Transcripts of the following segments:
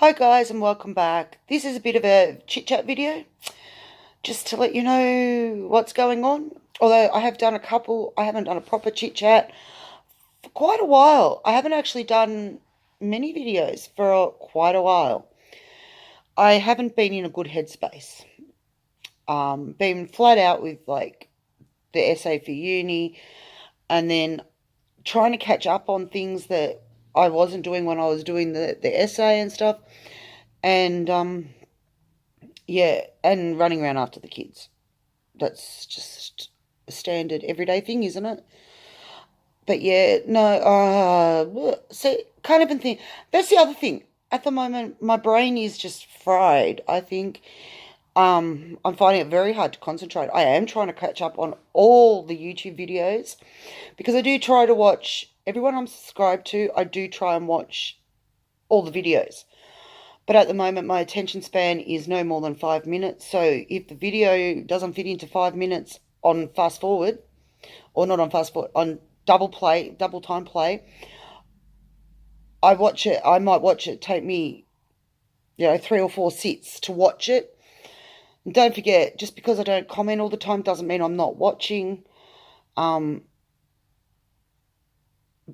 Hi guys and welcome back. This is a bit of a chit-chat video just to let you know what's going on. Although I have done a couple, I haven't done a proper chit-chat for quite a while. I haven't actually done many videos for quite a while. I haven't been in a good headspace. Been flat out with like the essay for uni and then trying to catch up on things that I wasn't doing when I was doing the essay and stuff. And yeah, and running around after the kids. That's just a standard everyday thing, isn't it? But yeah, no, see, can't even think. That's the other thing. At the moment, my brain is just fried. I think I'm finding it very hard to concentrate. I am trying to catch up on all the YouTube videos because I do try to watch everyone I'm subscribed to. I do try and watch all the videos. But at the moment, my attention span is no more than 5 minutes. So if the video doesn't fit into 5 minutes on fast forward, or not on fast forward, on double play, double time play, I watch it. I might watch it take me, 3 or 4 sits to watch it. And don't forget, just because I don't comment all the time doesn't mean I'm not watching.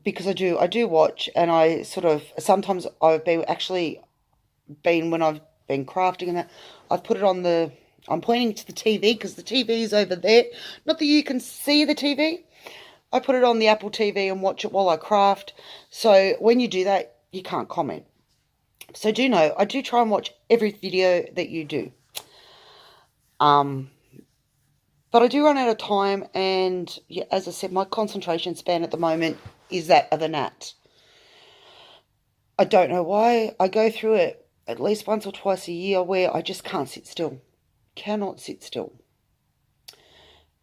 Because I do watch, and I sort of sometimes I've been when I've been crafting and that, I've put it on I'm pointing to the TV because the TV is over there. Not that you can see the TV. I put it on the Apple TV and watch it while I craft. So when you do that, you can't comment. So do know, I do try and watch every video that you do. But I do run out of time, and yeah, as I said, my concentration span at the moment is that of a gnat. I don't know why. I go through it at least once or twice a year where I just can't sit still. Cannot sit still.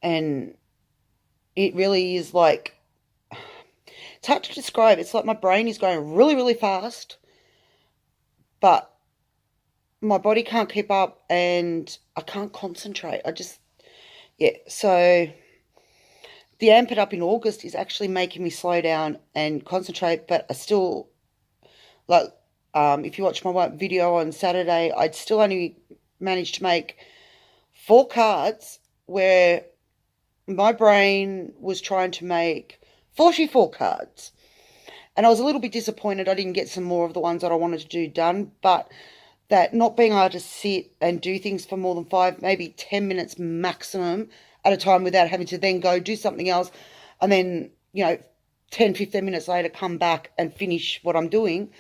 And it really is like, it's hard to describe. It's like my brain is going really, really fast, but my body can't keep up and I can't concentrate. So the amp it up in August is actually making me slow down and concentrate, but I still, like, if you watch my video on Saturday, I'd still only managed to make 4 cards where my brain was trying to make 44 cards. And I was a little bit disappointed I didn't get some more of the ones that I wanted to do done, but that not being able to sit and do things for more than 5, maybe 10 minutes maximum at a time without having to then go do something else and then, 10, 15 minutes later come back and finish what I'm doing.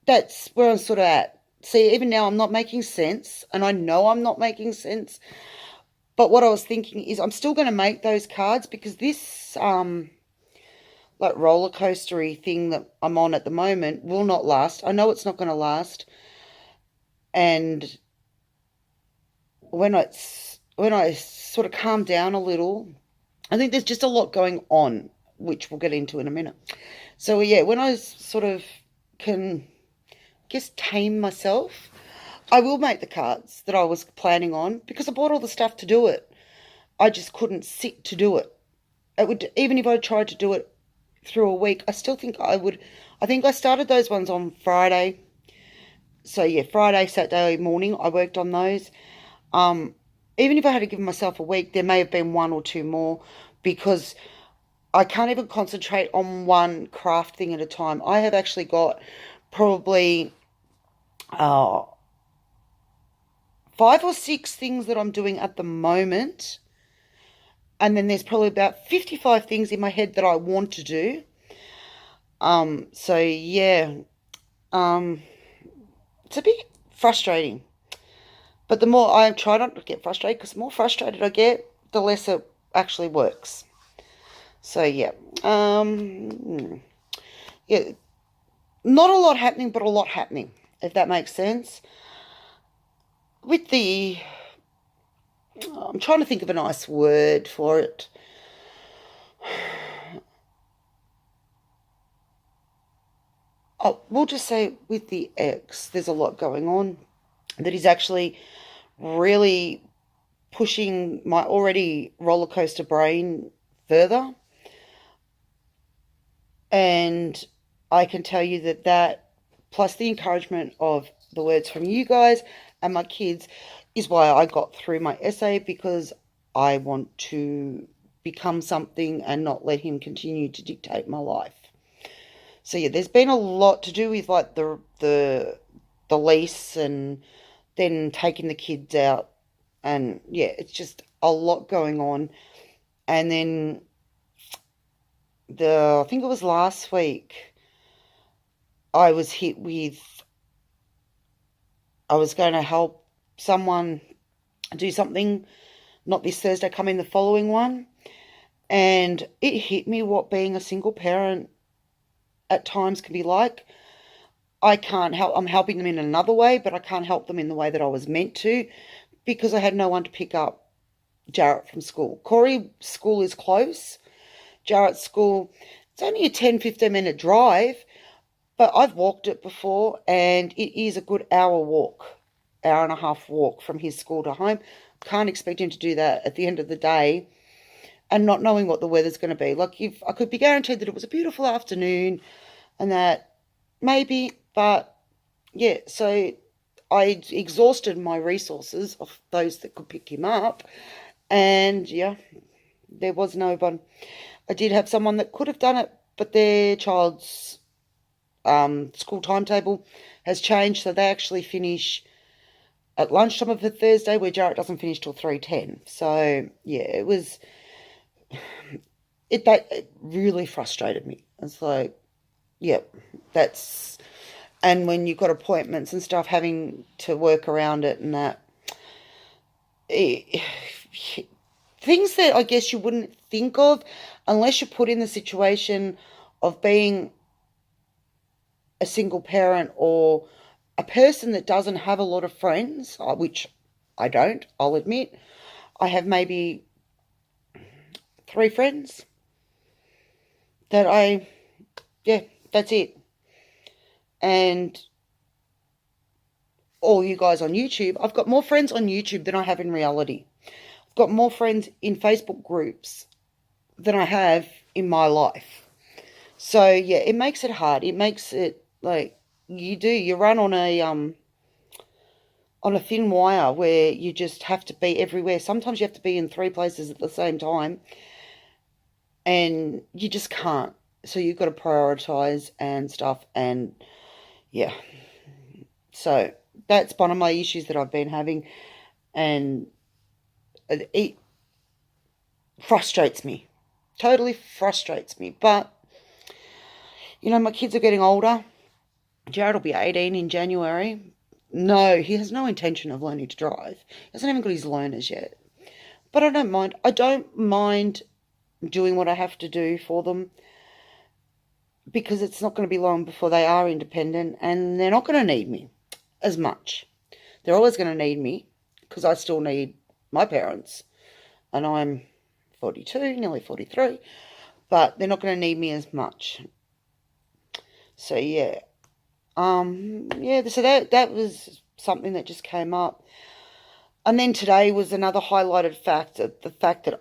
That's where I'm sort of at. See, even now I'm not making sense, and I know I'm not making sense. But what I was thinking is I'm still going to make those cards because this like roller coastery thing that I'm on at the moment will not last. I know it's not going to last. And when I sort of calm down a little, I think there's just a lot going on, which we'll get into in a minute. So yeah, when I sort of can just tame myself, I will make the cards that I was planning on because I bought all the stuff to do it. I just couldn't sit to do it. It would, even if I tried to do it through a week, I still think I would. I think I started those ones on Friday. So yeah, Friday, Saturday morning, I worked on those. Even if I had to give myself a week, there may have been 1 or 2 more because I can't even concentrate on one craft thing at a time. I have actually got probably 5 or 6 things that I'm doing at the moment. And then there's probably about 55 things in my head that I want to do. So yeah, it's a bit frustrating. But the more I try not to get frustrated, because the more frustrated I get, the less it actually works. So yeah, yeah, not a lot happening, but a lot happening, if that makes sense. With I'm trying to think of a nice word for it. Oh, we'll just say with the ex, there's a lot going on that is actually really pushing my already roller coaster brain further. And I can tell you that plus the encouragement of the words from you guys and my kids is why I got through my essay, because I want to become something and not let him continue to dictate my life. So yeah, there's been a lot to do with like the lease and then taking the kids out, and yeah, it's just a lot going on. And then I think it was last week, I was hit with, I was going to help someone do something, not this Thursday, coming the following one, and it hit me what being a single parent at times can be like. I can't help, I'm helping them in another way, but I can't help them in the way that I was meant to, because I had no one to pick up Jarrett from school. Corey's school is close. Jarrett's school, it's only a 10-15 minute drive, but I've walked it before, and it is a good hour walk, hour and a half walk from his school to home. Can't expect him to do that at the end of the day and not knowing what the weather's going to be. Like, if I could be guaranteed that it was a beautiful afternoon and that maybe, but yeah, so I exhausted my resources of those that could pick him up, and yeah, there was no one. I did have someone that could have done it, but their child's school timetable has changed, so they actually finish at lunchtime of a Thursday, where Jarrett doesn't finish till 3:10. So yeah, it really frustrated me. It's like, yeah, that's, and when you've got appointments and stuff, having to work around it and that, things that I guess you wouldn't think of unless you're put in the situation of being a single parent or a person that doesn't have a lot of friends, which I don't, I'll admit. I have maybe 3 friends that yeah, that's it. And all you guys on YouTube, I've got more friends on YouTube than I have in reality. I've got more friends in Facebook groups than I have in my life. So yeah, it makes it hard. It makes it like you run on a thin wire where you just have to be everywhere. Sometimes you have to be in 3 places at the same time, and you just can't. So you've got to prioritize and stuff, and yeah. So that's one of my issues that I've been having, and it frustrates me. Totally frustrates me. But you know, my kids are getting older. Jared will be 18 in January. No, he has no intention of learning to drive. He hasn't even got his learners yet. But I don't mind. I don't mind doing what I have to do for them, because it's not going to be long before they are independent, and they're not going to need me as much. They're always going to need me, because I still need my parents, and I'm 42, nearly 43, but they're not going to need me as much. So yeah, yeah. So that was something that just came up, and then today was another highlighted fact, the fact that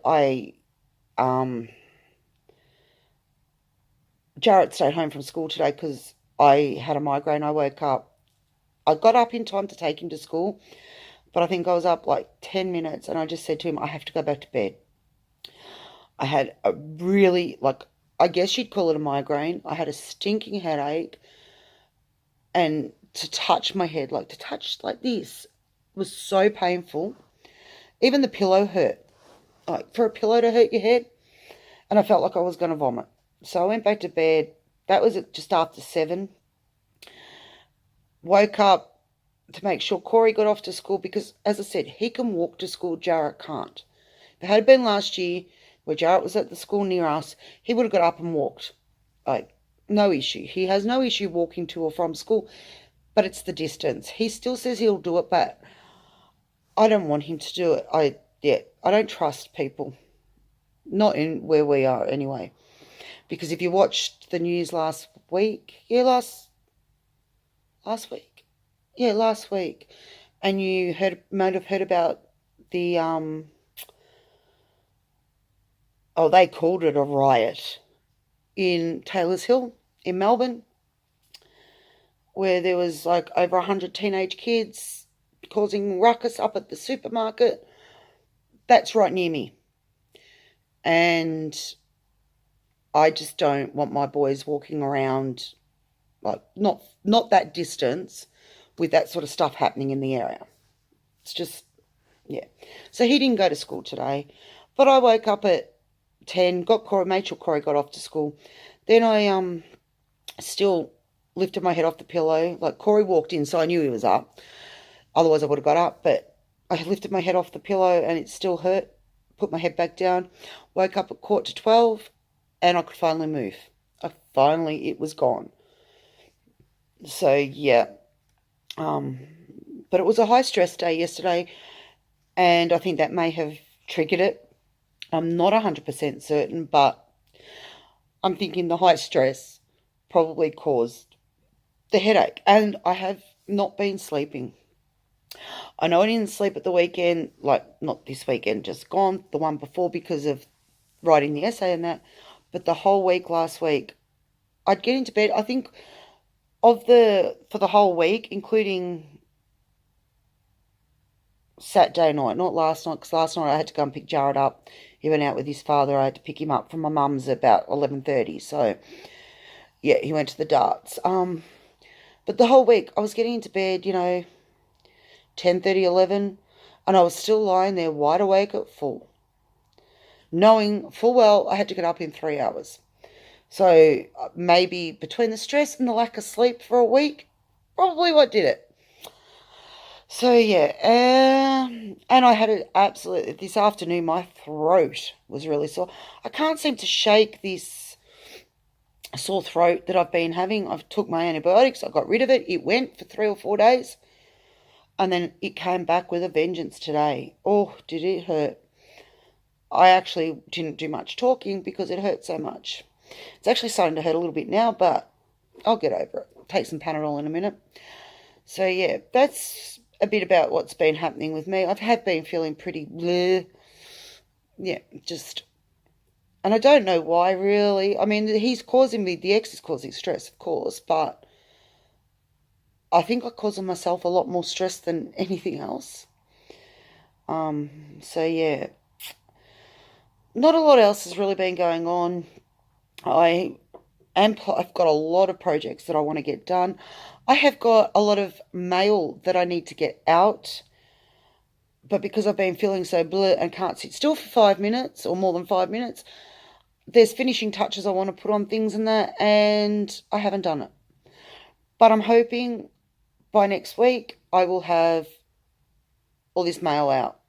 Jarrett stayed home from school today because I had a migraine. I woke up. I got up in time to take him to school, but I think I was up like 10 minutes, and I just said to him, I have to go back to bed. I had a really, like, I guess you'd call it a migraine. I had a stinking headache, and to touch my head, like to touch like this, was so painful. Even the pillow hurt. Like, for a pillow to hurt your head, and I felt like I was going to vomit. So I went back to bed. That was at just after 7. Woke up to make sure Corey got off to school, because, as I said, he can walk to school, Jarrett can't. If it had been last year, where Jarrett was at the school near us, he would have got up and walked. Like, no issue. He has no issue walking to or from school, but it's the distance. He still says he'll do it, but I don't want him to do it. I don't trust people. Not in where we are anyway. Because if you watched the news last week, last week, and you might have heard about the they called it a riot in Taylor's Hill in Melbourne, where there was like over 100 teenage kids causing ruckus up at the supermarket. That's right near me. And I just don't want my boys walking around, like, not that distance with that sort of stuff happening in the area. It's just, yeah. So he didn't go to school today, but I woke up at 10, got Corey, made sure Corey got off to school. Then I still lifted my head off the pillow. Like, Corey walked in, so I knew he was up. Otherwise I would have got up, but I lifted my head off the pillow and it still hurt. Put my head back down. Woke up at 11:45 and I could finally move. It was gone. So, yeah. But it was a high stress day yesterday, and I think that may have triggered it. I'm not 100% certain, but I'm thinking the high stress probably caused the headache, and I have not been sleeping. I know I didn't sleep at the weekend, like not this weekend, just gone, the one before, because of writing the essay and that, but the whole week last week, I'd get into bed, I think, for the whole week, including Saturday night, not last night, because last night I had to go and pick Jared up. He went out with his father. I had to pick him up from my mum's at about 11:30. So, yeah, he went to the darts. But the whole week I was getting into bed, 10:30, 11, and I was still lying there wide awake at 4, knowing full well I had to get up in 3 hours. So maybe between the stress and the lack of sleep for a week, probably what did it. So, yeah, and I had it absolutely, this afternoon, my throat was really sore. I can't seem to shake this sore throat that I've been having. I've took my antibiotics, I got rid of it. It went for 3 or 4 days, and then it came back with a vengeance today. Oh, did it hurt. I actually didn't do much talking because it hurt so much. It's actually starting to hurt a little bit now, but I'll get over it. I'll take some Panadol in a minute. So, yeah, that's a bit about what's been happening with me. I have been feeling pretty bleh. Yeah, just, and I don't know why, really. I mean, the ex is causing stress, of course, but I think I'm causing myself a lot more stress than anything else. So, yeah, not a lot else has really been going on. I've got a lot of projects that I want to get done. I have got a lot of mail that I need to get out, but because I've been feeling so bleh and can't sit still for 5 minutes or more than 5 minutes, there's finishing touches I want to put on things and that, and I haven't done it. But I'm hoping by next week I will have all this mail out.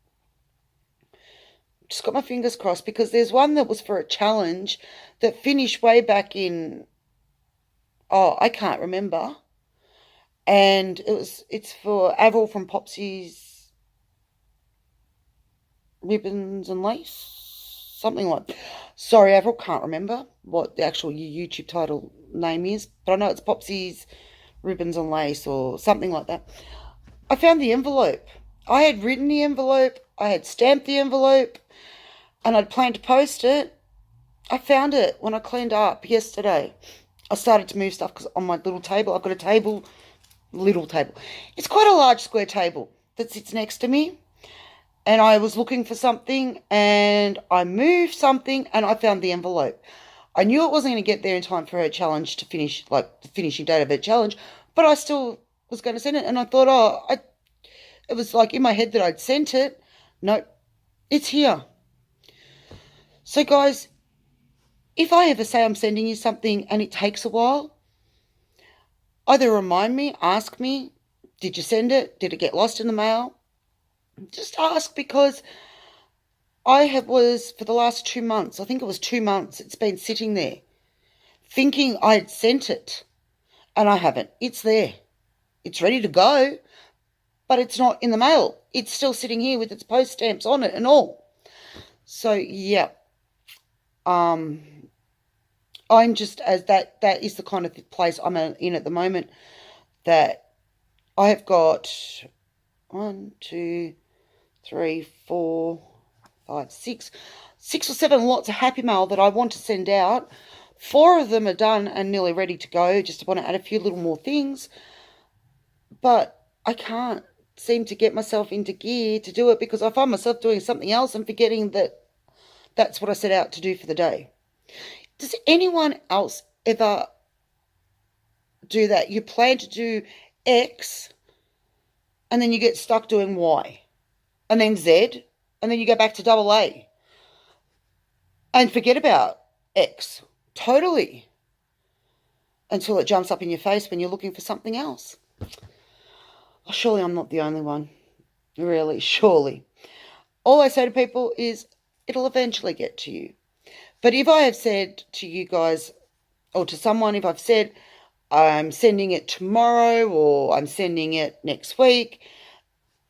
Just got my fingers crossed, because there's one that was for a challenge that finished way back in, I can't remember. And it's for Avril from Popsy's Ribbons and Lace, something like that. Sorry, Avril, can't remember what the actual YouTube title name is, but I know it's Popsy's Ribbons and Lace or something like that. I found the envelope. I had written the envelope, I had stamped the envelope, and I'd planned to post it. I found it when I cleaned up yesterday. I started to move stuff because on my little table, I've got a little table. It's quite a large square table that sits next to me. And I was looking for something and I moved something and I found the envelope. I knew it wasn't going to get there in time for her challenge to finish, like the finishing date of her challenge, but I still was going to send it. And I thought, it was like in my head that I'd sent it. Nope, it's here. So, guys, if I ever say I'm sending you something and it takes a while, either remind me, ask me, did you send it? Did it get lost in the mail? Just ask, because for the last 2 months, I think it was 2 months, it's been sitting there thinking I'd sent it, and I haven't. It's there. It's ready to go, but it's not in the mail. It's still sitting here with its post stamps on it and all. So, yeah. I'm just, as that is the kind of place I'm in at the moment, that I have got 1, 2, 3, 4, 5, 6 or 7 lots of Happy Mail that I want to send out. 4 of them are done and nearly ready to go. Just want to add a few little more things. but I can't seem to get myself into gear to do it because I find myself doing something else and forgetting that that's what I set out to do for the day. Does anyone else ever do that? You plan to do X and then you get stuck doing Y and then Z and then you go back to double A and forget about X totally until it jumps up in your face when you're looking for something else. Oh, surely I'm not the only one. Really, surely. All I say to people is it'll eventually get to you. But if I have said to you guys or to someone, if I've said I'm sending it tomorrow or I'm sending it next week,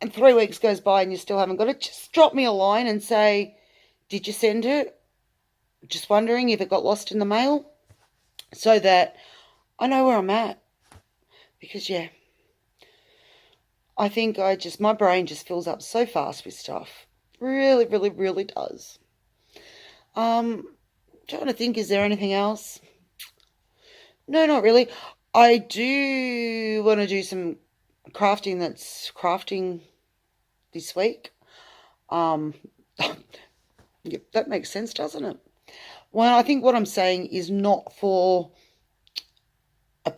and 3 weeks goes by and you still haven't got it, just drop me a line and say, did you send it? Just wondering if it got lost in the mail, so that I know where I'm at. Because, yeah, I think my brain just fills up so fast with stuff. Really, really, really does. Trying to think, is there anything else? No, not really. I do want to do some crafting this week. Um, yep, that makes sense, doesn't it? Well, I think what I'm saying is not for a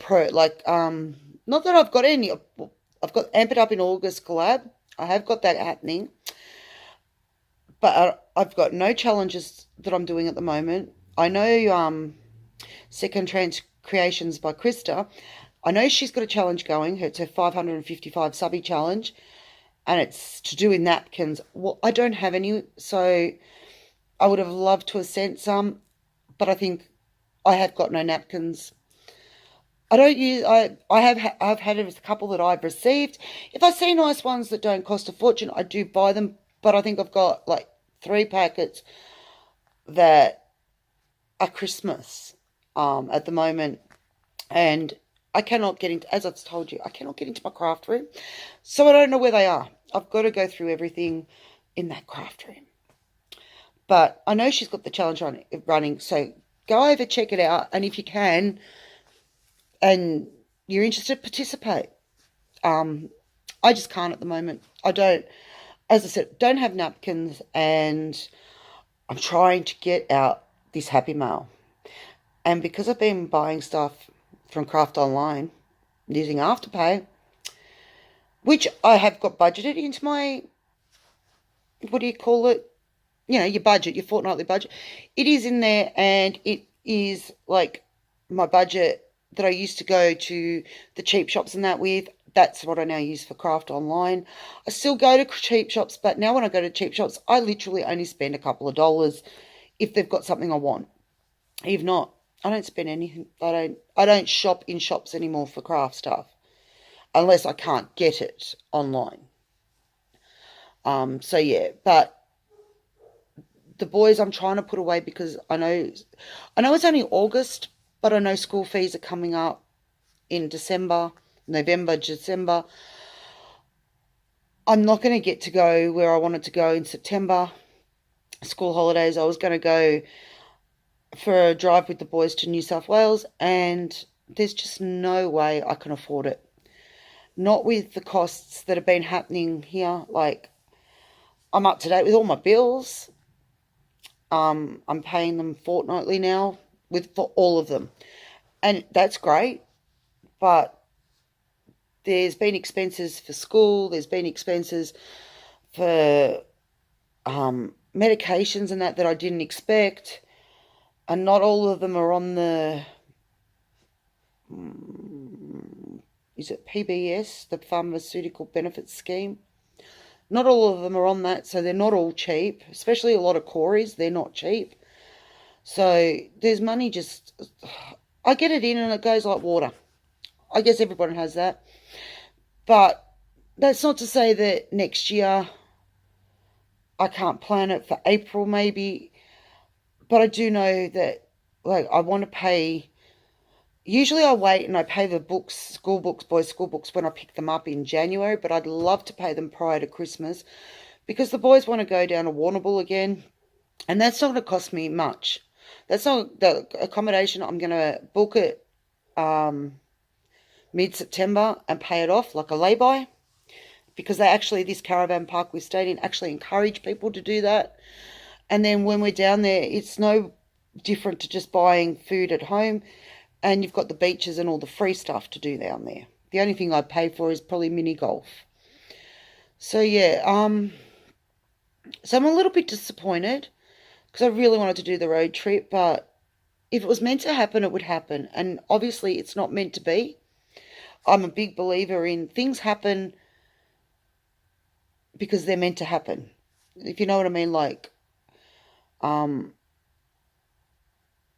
not that I've got any. I've got Amp It Up in August collab. I have got that happening, but I've got no challenges that I'm doing at the moment. I know Second Trance Creations by Krista. I know she's got a challenge going. It's her 555 subby challenge, and it's to do with napkins. Well, I don't have any, so I would have loved to have sent some, but I think I have got no napkins. I don't use. I've had a couple that I've received. If I see nice ones that don't cost a fortune, I do buy them. But I think I've got like 3 packets that are Christmas at the moment, and I cannot get into. As I've told you, I cannot get into my craft room, so I don't know where they are. I've got to go through everything in that craft room. But I know she's got the challenge running, so go over, check it out, and if you can, and you're interested, participate. I just can't at the moment. I don't, as I said, don't have napkins, and I'm trying to get out this Happy Mail. And because I've been buying stuff from Craft Online using Afterpay, which I have got budgeted into my, what do you call it? You know, your budget, your fortnightly budget. It is in there, and it is like my budget that I used to go to the cheap shops and that with. That's what I now use for Craft Online. I still go to cheap shops, but now when I go to cheap shops, I literally only spend a couple of dollars if they've got something I want. If not, I don't spend anything. I don't shop in shops anymore for craft stuff unless I can't get it online. So yeah, but the boys I'm trying to put away because I know it's only August, but I know school fees are coming up in November, December. I'm not going to get to go where I wanted to go in September. School holidays, I was going to go for a drive with the boys to New South Wales, and there's just no way I can afford it. Not with the costs that have been happening here. Like, I'm up to date with all my bills. I'm paying them fortnightly now for all of them. And that's great, but there's been expenses for school, there's been expenses for medications and that I didn't expect, and not all of them are on the, is it PBS, the Pharmaceutical Benefits Scheme? Not all of them are on that, so they're not all cheap, especially a lot of Corys, they're not cheap. So there's money just, I get it in and it goes like water. I guess everybody has that. But that's not to say that next year I can't plan it for April maybe. But I do know that, like, I want to pay. Usually I wait and I pay the books, boys' school books, when I pick them up in January. But I'd love to pay them prior to Christmas because the boys want to go down to Warrnambool again. And that's not going to cost me much. That's not the accommodation. I'm going to book it mid-September and pay it off like a lay-by, because this caravan park we stayed in actually encourage people to do that. And then when we're down there, it's no different to just buying food at home, and you've got the beaches and all the free stuff to do down there. The only thing I'd pay for is probably mini golf. So yeah, so I'm a little bit disappointed because I really wanted to do the road trip, but if it was meant to happen, it would happen. And obviously it's not meant to be. I'm a big believer in things happen because they're meant to happen. If you know what I mean, like,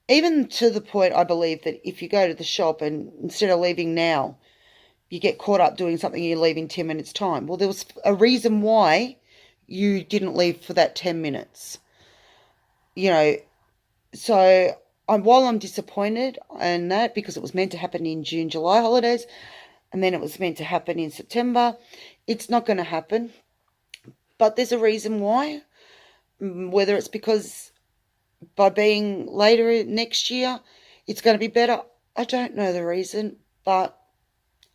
even to the point I believe that if you go to the shop and instead of leaving now, you get caught up doing something and you leave in 10 minutes time. Well, there was a reason why you didn't leave for that 10 minutes. You know, so while I'm disappointed in that because it was meant to happen in June, July holidays, and then it was meant to happen in September, it's not going to happen. But there's a reason why, whether it's because by being later next year, it's going to be better. I don't know the reason, but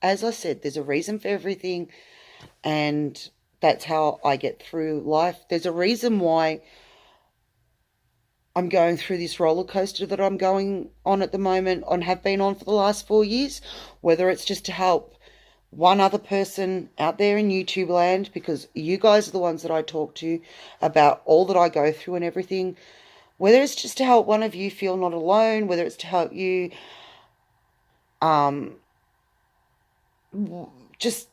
as I said, there's a reason for everything, and that's how I get through life. There's a reason why I'm going through this roller coaster that I'm going on at the moment, and have been on for the last 4 years, whether it's just to help one other person out there in YouTube land, because you guys are the ones that I talk to about all that I go through and everything, whether it's just to help one of you feel not alone, whether it's to help you just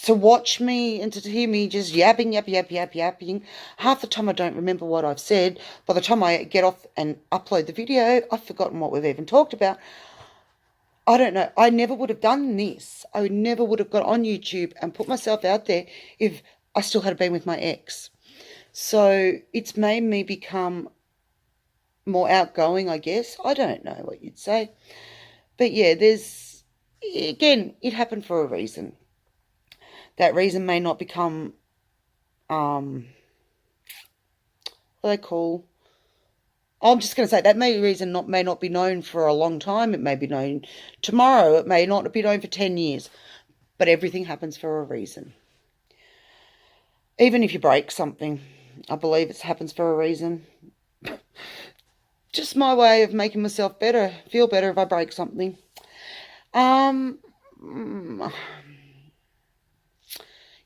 to watch me and to hear me just yapping. Half the time I don't remember what I've said. By the time I get off and upload the video, I've forgotten what we've even talked about. I don't know. I never would have done this. I never would have got on YouTube and put myself out there if I still had been with my ex. So it's made me become more outgoing, I guess. I don't know what you'd say. But yeah, again, it happened for a reason. That reason may not become, what they call, I'm just going to say that reason may not be known for a long time. It may be known tomorrow. It may not be known for 10 years. But everything happens for a reason. Even if you break something, I believe it happens for a reason. Just my way of making myself feel better if I break something.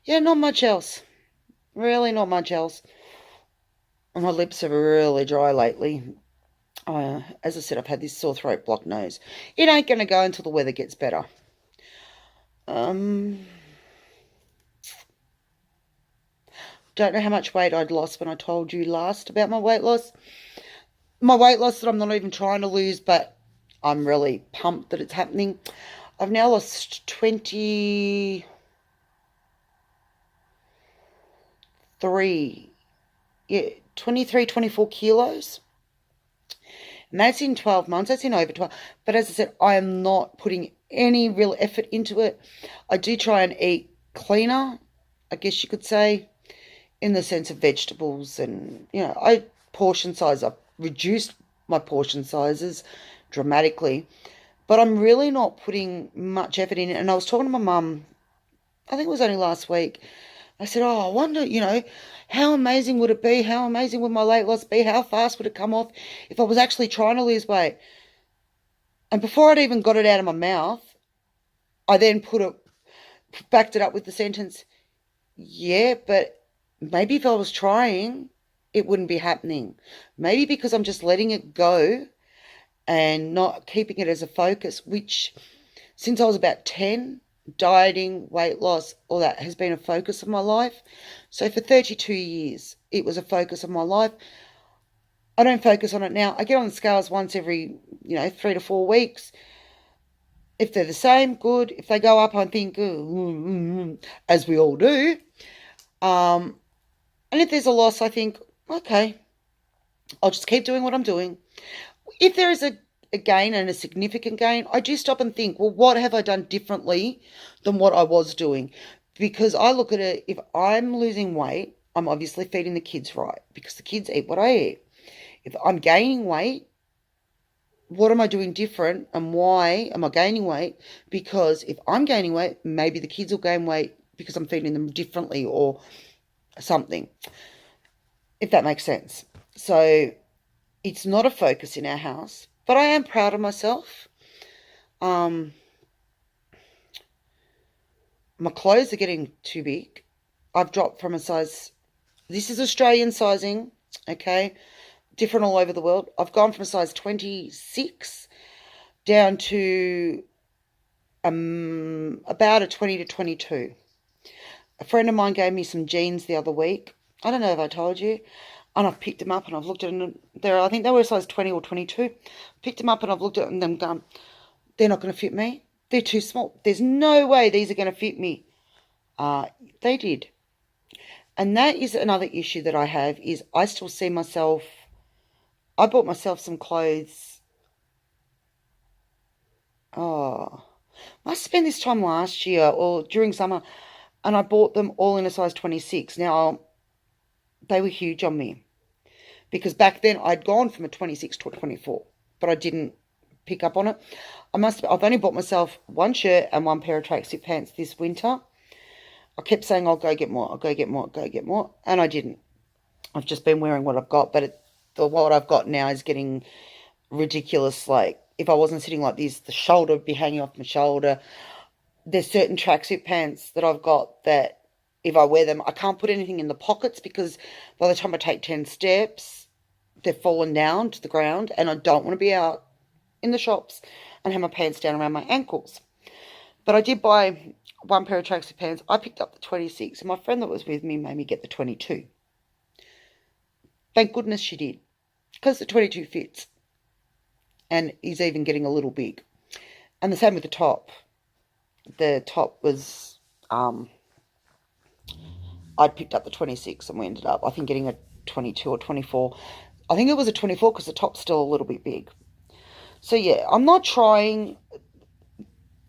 Yeah, not much else. Really not much else. My lips are really dry lately. As I said, I've had this sore throat, blocked nose. It ain't going to go until the weather gets better. Don't know how much weight I'd lost when I told you last about my weight loss. My weight loss that I'm not even trying to lose, but I'm really pumped that it's happening. I've now lost 23, 24 kilos. And that's in 12 months. That's in over 12. But as I said, I am not putting any real effort into it. I do try and eat cleaner, I guess you could say, in the sense of vegetables. And, I've reduced my portion sizes dramatically. But I'm really not putting much effort in it. And I was talking to my mum, I think it was only last week. I said, I wonder, how amazing would it be? How amazing would my weight loss be? How fast would it come off if I was actually trying to lose weight? And before I'd even got it out of my mouth, I then backed it up with the sentence, yeah, but maybe if I was trying, it wouldn't be happening. Maybe because I'm just letting it go and not keeping it as a focus, which since I was about 10, dieting, weight loss, all that has been a focus of my life. So for 32 years, it was a focus of my life. I don't focus on it now. I get on the scales once every, 3 to 4 weeks. If they're the same, good. If they go up, I think, as we all do. And if there's a loss, I think, okay, I'll just keep doing what I'm doing. If there is a gain and a significant gain, I do stop and think, well, what have I done differently than what I was doing? Because I look at it, if I'm losing weight, I'm obviously feeding the kids right, because the kids eat what I eat. If I'm gaining weight, what am I doing different and why am I gaining weight? Because if I'm gaining weight, maybe the kids will gain weight because I'm feeding them differently or something, if that makes sense. So it's not a focus in our house, but I am proud of myself. My clothes are getting too big. I've dropped from a size, this is Australian sizing, okay, different all over the world. I've gone from a size 26 down to about a 20 to 22. A friend of mine gave me some jeans the other week. I don't know if I told you. And I've picked them up and I've looked at them. I think they were a size 20 or 22. Picked them up and I've looked at them and gone, they're not going to fit me. They're too small. There's no way these are going to fit me. They did. And that is another issue that I have is I still see myself. I bought myself some clothes. Must have been this time last year or during summer. And I bought them all in a size 26. Now, they were huge on me. Because back then I'd gone from a 26 to a 24. But I didn't pick up on it. I've only bought myself one shirt and one pair of tracksuit pants this winter. I kept saying I'll go get more, I'll go get more, I'll go get more. And I didn't. I've just been wearing what I've got. But what I've got now is getting ridiculous. Like, if I wasn't sitting like this, the shoulder would be hanging off my shoulder. There's certain tracksuit pants that I've got that if I wear them, I can't put anything in the pockets because by the time I take 10 steps, they've fallen down to the ground and I don't want to be out in the shops and have my pants down around my ankles. But I did buy one pair of tracksuit pants. I picked up the 26 and my friend that was with me made me get the 22. Thank goodness she did because the 22 fits and is even getting a little big. And the same with the top. The top was, I'd picked up the 26 and we ended up, I think, getting a 22 or 24. I think it was a 24 because the top's still a little bit big. So, yeah, I'm not trying.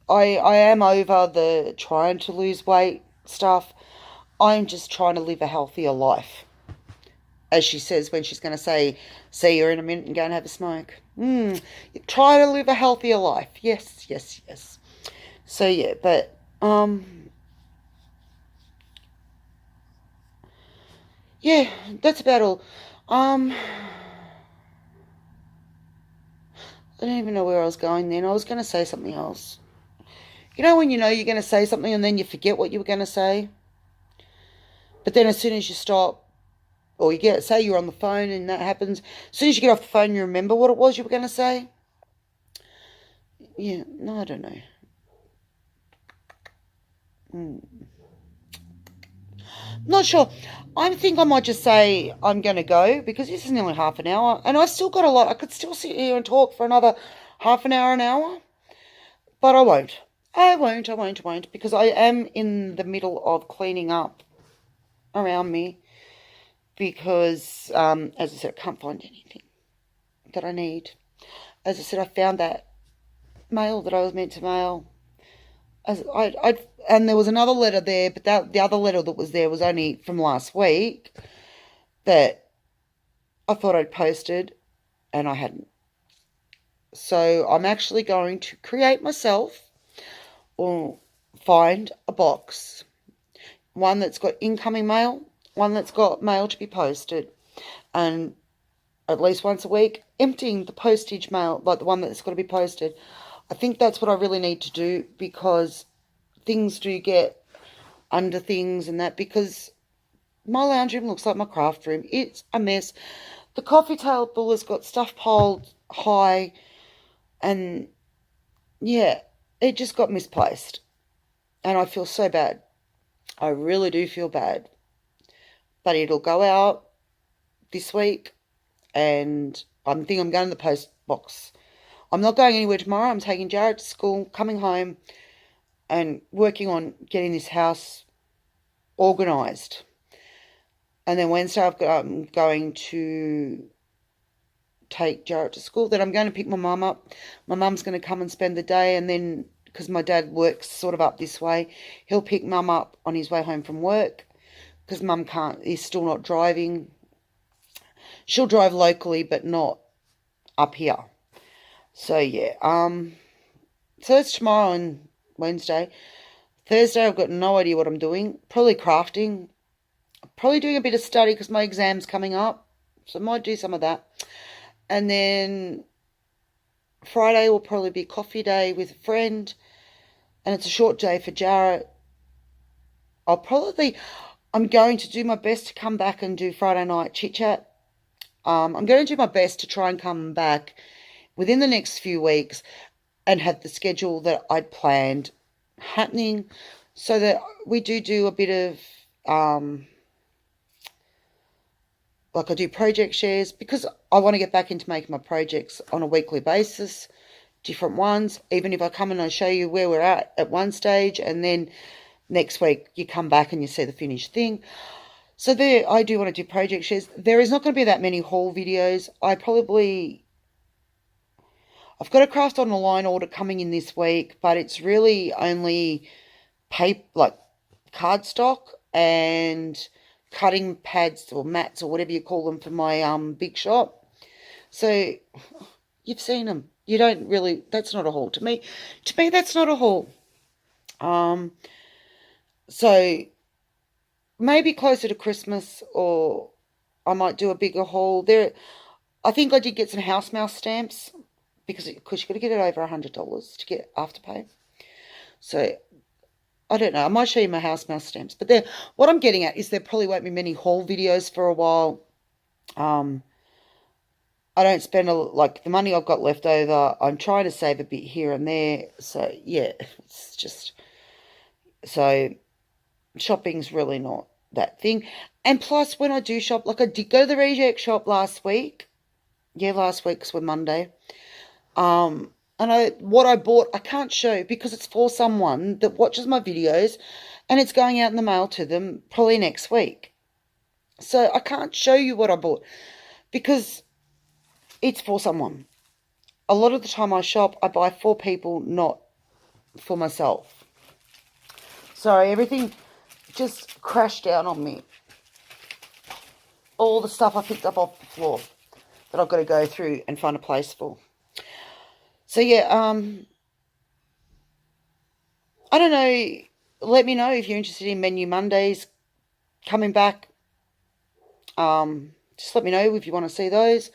I am over the trying to lose weight stuff. I'm just trying to live a healthier life. As she says when she's going to say, see you in a minute and go and have a smoke. Try to live a healthier life. Yes, yes, yes. So, yeah, but, yeah, that's about all. I don't even know where I was going then. I was going to say something else. You know when you know you're going to say something and then you forget what you were going to say? But then as soon as you stop, or say you're on the phone and that happens, as soon as you get off the phone you remember what it was you were going to say? Yeah, no, I don't know. Not sure. I think I might just say I'm going to go because this is nearly half an hour and I've still got a lot. I could still sit here and talk for another half an hour. But I won't. I won't because I am in the middle of cleaning up around me because, as I said, I can't find anything that I need. As I said, I found that mail that I was meant to mail. And there was another letter there, but the other letter that was there was only from last week that I thought I'd posted and I hadn't. So I'm actually going to create myself or find a box, one that's got incoming mail, one that's got mail to be posted, and at least once a week emptying the postage mail, like the one that's got to be posted. I think that's what I really need to do because things do get under things and that because my lounge room looks like my craft room. It's a mess. The coffee table has got stuff piled high and, yeah, it just got misplaced. And I feel so bad. I really do feel bad. But it'll go out this week and I think I'm going to the post box. I'm not going anywhere tomorrow. I'm taking Jared to school, coming home and working on getting this house organised. And then Wednesday I'm going to take Jared to school. Then I'm going to pick my mum up. My mum's going to come and spend the day and then, because my dad works sort of up this way, he'll pick mum up on his way home from work because mum is still not driving. She'll drive locally but not up here. So yeah, so that's tomorrow and Wednesday. Thursday, I've got no idea what I'm doing. Probably crafting. Probably doing a bit of study because my exam's coming up. So I might do some of that. And then Friday will probably be coffee day with a friend. And it's a short day for Jarrett. I'm going to do my best to come back and do Friday night chit-chat. I'm going to do my best to try and come back within the next few weeks and have the schedule that I'd planned happening so that we do a bit of, like I do project shares because I want to get back into making my projects on a weekly basis, different ones, even if I come and I show you where we're at one stage and then next week you come back and you see the finished thing. So there, I do want to do project shares. There is not going to be that many haul videos. I've got a craft on a line order coming in this week, but it's really only paper, like cardstock and cutting pads or mats or whatever you call them for my big shop. So you've seen them. You don't really, that's not a haul. To me, that's not a haul. So maybe closer to Christmas, or I might do a bigger haul. I think I did get some house mouse stamps because you've got to get it over $100 to get Afterpay. So I don't know. I might show you my house mouse stamps. But what I'm getting at is there probably won't be many haul videos for a while. I don't spend like the money I've got left over. I'm trying to save a bit here and there. So yeah, it's just so shopping's really not that thing. And plus, when I do shop, like I did go to the reject shop last week. Yeah, last week's were Monday. And what I bought, I can't show because it's for someone that watches my videos and it's going out in the mail to them probably next week. So I can't show you what I bought because it's for someone. A lot of the time I shop, I buy for people, not for myself. Sorry, everything just crashed down on me. All the stuff I picked up off the floor that I've got to go through and find a place for. So yeah, I don't know. Let me know if you're interested in Menu Mondays coming back. Just let me know if you want to see those.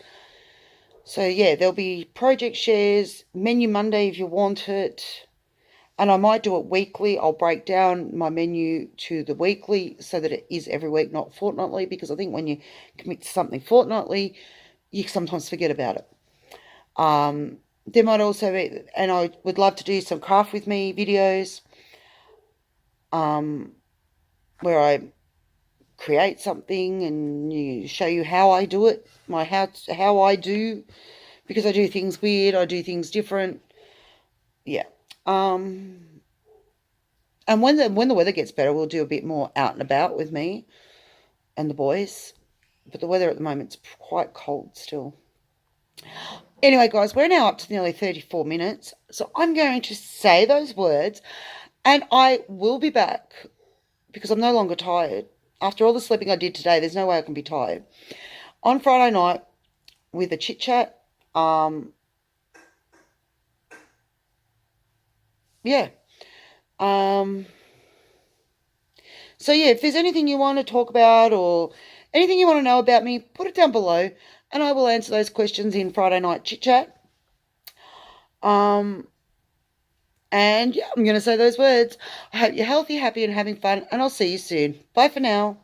So yeah, there'll be project shares, Menu Monday if you want it. And I might do it weekly. I'll break down my menu to the weekly so that it is every week, not fortnightly, because I think when you commit to something fortnightly, you sometimes forget about it. There might also be, and I would love to do some craft with me videos, where I create something and show you how I do it, how I do, because I do things weird, I do things different. Yeah. And when the weather gets better, we'll do a bit more out and about with me and the boys. But the weather at the moment's quite cold still. Anyway, guys, we're now up to nearly 34 minutes. So I'm going to say those words and I will be back because I'm no longer tired. After all the sleeping I did today, there's no way I can be tired. On Friday night with a chit-chat. Yeah. So yeah, if there's anything you want to talk about or anything you want to know about me, put it down below and I will answer those questions in Friday night chit-chat. And yeah, I'm going to say those words. I hope you're healthy, happy and having fun and I'll see you soon. Bye for now.